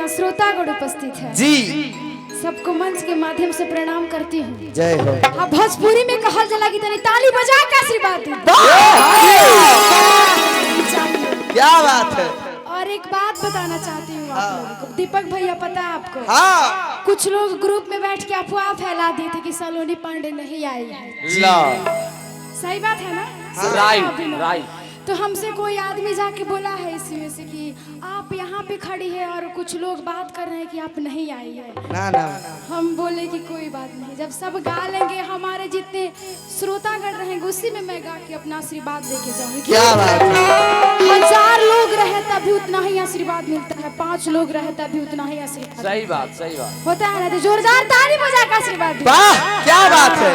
जितना श्रोतागण उपस्थित है जी सबको मंच के माध्यम से प्रणाम करती हूँ। जय हो। हाँ, भोजपुरी में कहल जला कि तनी ताली बजा के आशीर्वाद दे। क्या बात है। और एक बात बताना चाहती हूँ आप लोगों को, दीपक भैया पता है आपको? हाँ। कुछ लोग ग्रुप में बैठ के अफवाह फैला दिए थे कि सलोनी पांडे नहीं आई है। सही बात है ना? Right right. तो हमसे कोई आदमी जाके बोला है इसी में से कि आप यहाँ पे खड़ी है और कुछ लोग बात कर रहे हैं कि आप नहीं आई है। ना ना हम बोले कि कोई बात नहीं, जब सब गा लेंगे हमारे जितने श्रोतागण रहेंगे उसी में मैं गा के अपना आशीर्वाद देके जाऊंगी। क्या बात है। 1000 लोग रहे तभी उतना ही आशीर्वाद मिलता है, 5 लोग रहे तभी उतना ही आशीर्वाद। सही बात होता है ना? तो जोरदार ताली बजा के आशीर्वाद दीजिए। वाह क्या बात है।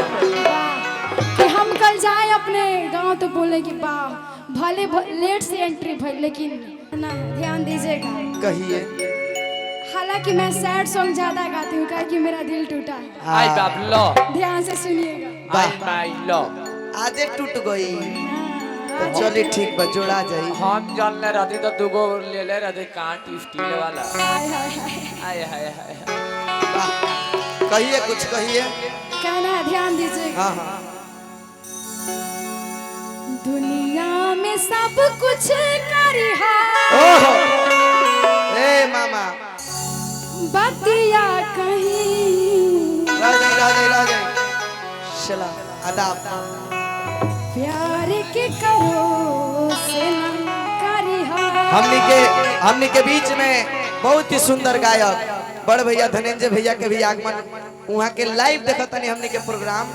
कि हम कल जाए अपने गांव तो बोले कि वाह भले लेट से एंट्री भई, लेकिन ना ध्यान दीजिएगा। कहिए। हालांकि मैं सैड सॉन्ग ज्यादा गाती हूँ क्योंकि मेरा दिल टूटा है। आई बाप लो। ध्यान से सुनिएगा। आई माय लो। आजे टूट गई तो चलिए ठीक बा जोड़ा जाई। हम जानले रहती तो दुगो ले ले रहते कांट स्टील वाला। हाय हाय हाय। आय हाय हाय। कहिए कुछ कहिए। कहना है ध्यान दीजिएगा। हाँ हाँ। दुनिया में सब कुछ करिहा ओहो ए मामा बतिया कहीं रह जाए चला आदाब। प्यार के करो से ना करिहा। हमनी के बीच में बहुत ही सुंदर गायक बड़ भैया धनंजय भैया के भी आगमन वहाँ के लाइव देखतनी हमनी के प्रोग्राम।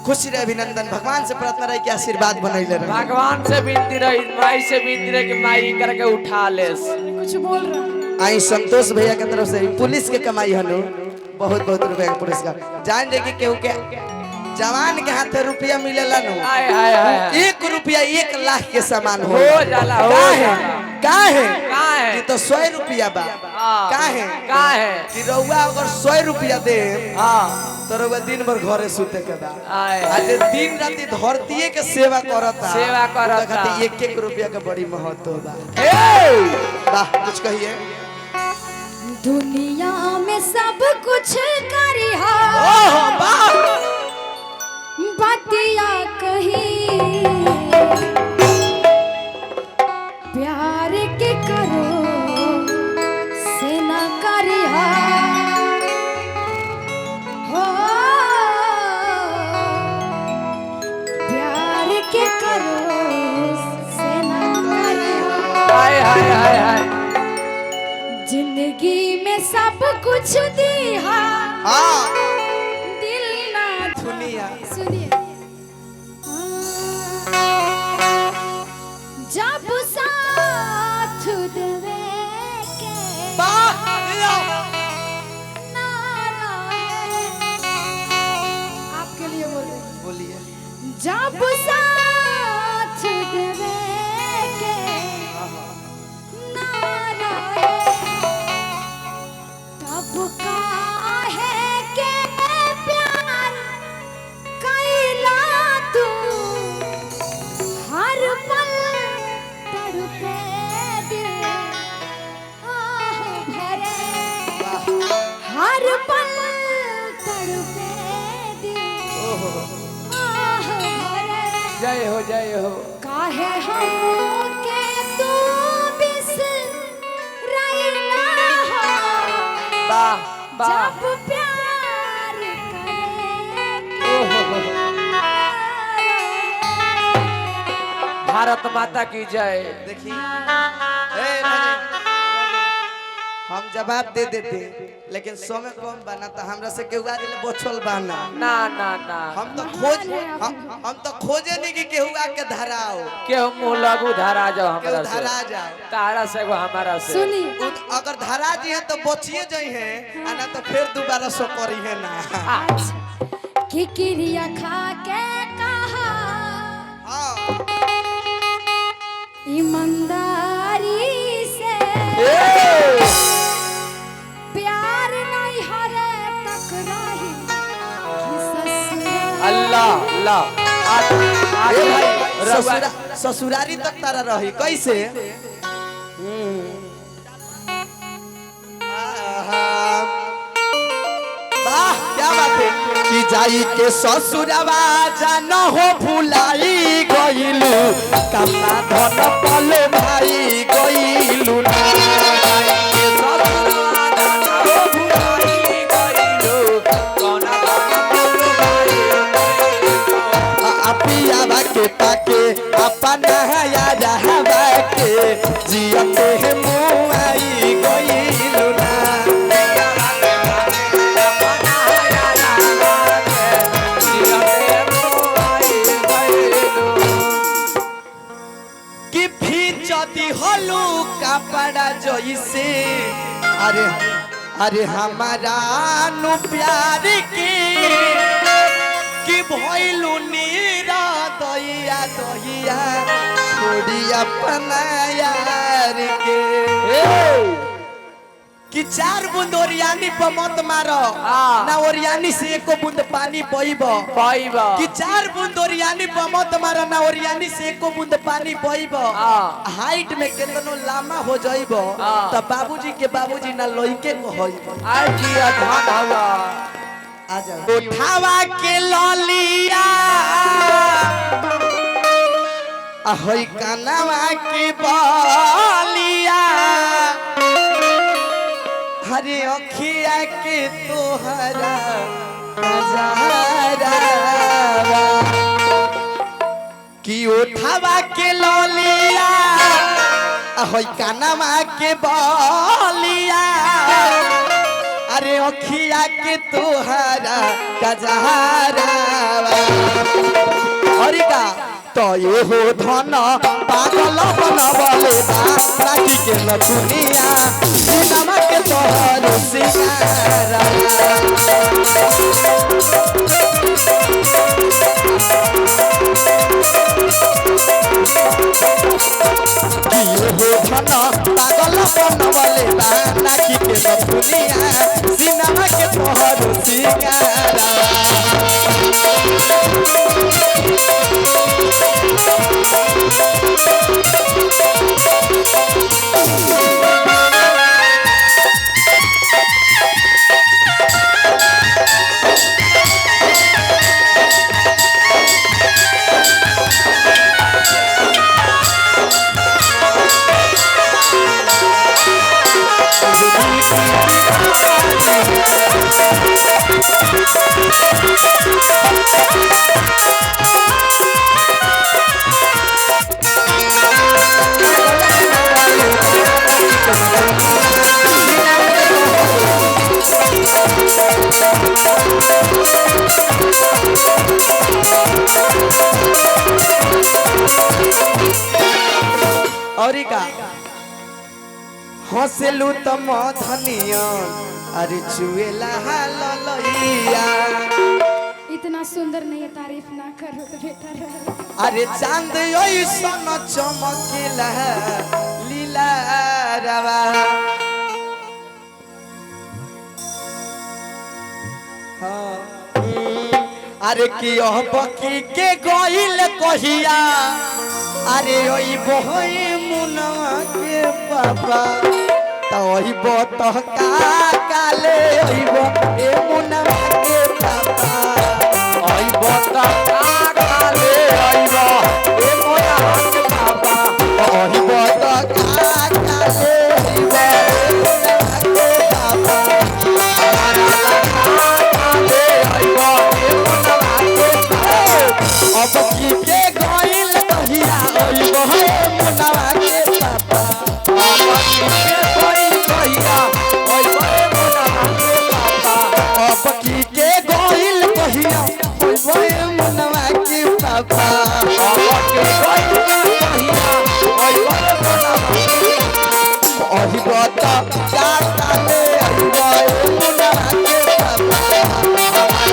खुशी रहे, अभिनंदन। भगवान से प्रार्थना रही कि आशीर्वाद बनैले रहे। भगवान से विनती रही, माई से विनती रही कि माई करके उठा ले। कुछ बोल रहा आई संतोष भैया के तरफ से पुलिस के कमाई हनु बहुत बहुत रुपया का पुरस्कार। जान दे कि केहू के जवान के हाथ रुपया मिलेला नु। आय हाय हाय। 1 रुपया 1 लाख के समान हो जाला हो का है है कि तो 100 रुपया बा का है कि रउआ अगर 100 रुपया दे तो रउआ दिन भर घरे सुते के बा। आज दिन राती धरतीये के सेवा करता 1-1 रुपया का बड़ी महत्व बा। वाह कुछ कहिए। दुनिया में सब कुछ करिहा बतिया कहीं प्यार के करो से ना करिहा। हो प्यार के करो से ना करिहा। हाय हाय हाय हाय। जिंदगी में सब कुछ दिया दिल ना दुनिया सुनिए। जब साथ देवे के आपके लिए बोलिए। जब साथ देवे के तब काहे के प्यार कैला तू हर पल तड़पे दिल आह भरे हर पल तड़पे दिल आह भरे। जय हो काहे हम के तू बिसराइला हो जब प्यार भारत माता की जय। देखिए हम जवाब दे देते लेकिन समय कम बना तो हमरा से केहू आज बचल बाना। ना ना ना हम तो खोजे नहीं कि केहू आके धराओ केहू मुंह लगू धरा जाओ हमरा से धरा जाओ तारा से वो हमारा से। सुनी अगर धरा जी है तो बचिए जाई है आना तो फिर दोबारा सो करी है ना। कि क्रिया खा के कहा ईमानदारी से प्यार नहीं हरे तक रही अल्लाह अल्लाह ससुरारी तक तारा रही कैसे। कि जाई के ससुरवा जान हो भुलाई गइलू कमा धन पल भाई गइलू ना के ससुरवा जान हो भुलाई गइलू कोना पियावा के पाके अपन याद हवा के जियते है मुआई गइलू ना कि फिचती हलू कपड़ा जइसे अरे अरे हमारा नु प्यार के कि भइलू नीरा दहिया दहिया छोड़ी अपना यार के कि 4 बूंद ओरियानी पर मत मारो ना ओरियानी से एको बूंद पानी पइबो कि 4 बूंद ओरियानी पर मत मारो ना ओरियानी से एको बूंद पानी पइबो हाइट में केतनो लामा हो जाइबो त बाबूजी के बाबूजी ना लइके को होइबो आई जिया धान हवा आजा उठावा के ललिया ahoy कानवा के बालिया हरे अखिया के तोहरा नजारा कि उठावा के ललिया ahoy कानवा के बालिया अरे अखिया के तोहरा गजहरा अरे का तो ये हो धन पागल बनवले बा राखी के लखुनिया सिनमा के तोहर सिंगारा ये हो धन पागल बनवले बा राखी के लखुनिया सिनमा के तोहर सिंगारा औरी का हंसलू त मधनिया अरे चुएला ललैया इतना सुंदर नहीं है, तारीफ ना करो तो बेटा रहे। अरे चांद ओइसन चमकेला लीला रवा अरे की बकी के गइल कहिया अरे ओई बहई मुनवा के पापा तो ओई बत का काले ओई ए मुनवा के पापा ओई बत का काले ओई ए मुनवा के पापा ओई बत का काले ओई ए मुनवा के पापा अब की के गइल कहिया ओई बहे मुनवा के पापा अब की के गइल कहिया ओई बहे मुनवा के पापा अब की के गइल कहिया ओई बहे मुनवा के पापा अब की गइल कहिया ओई बहे मुनवा के पापा ओही बता का काले ओई बहे मुनवा के पापा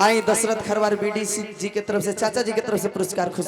आई दशरथ खरवार बीडीसी जी के तरफ से चाचा जी के तरफ से पुरस्कार खुश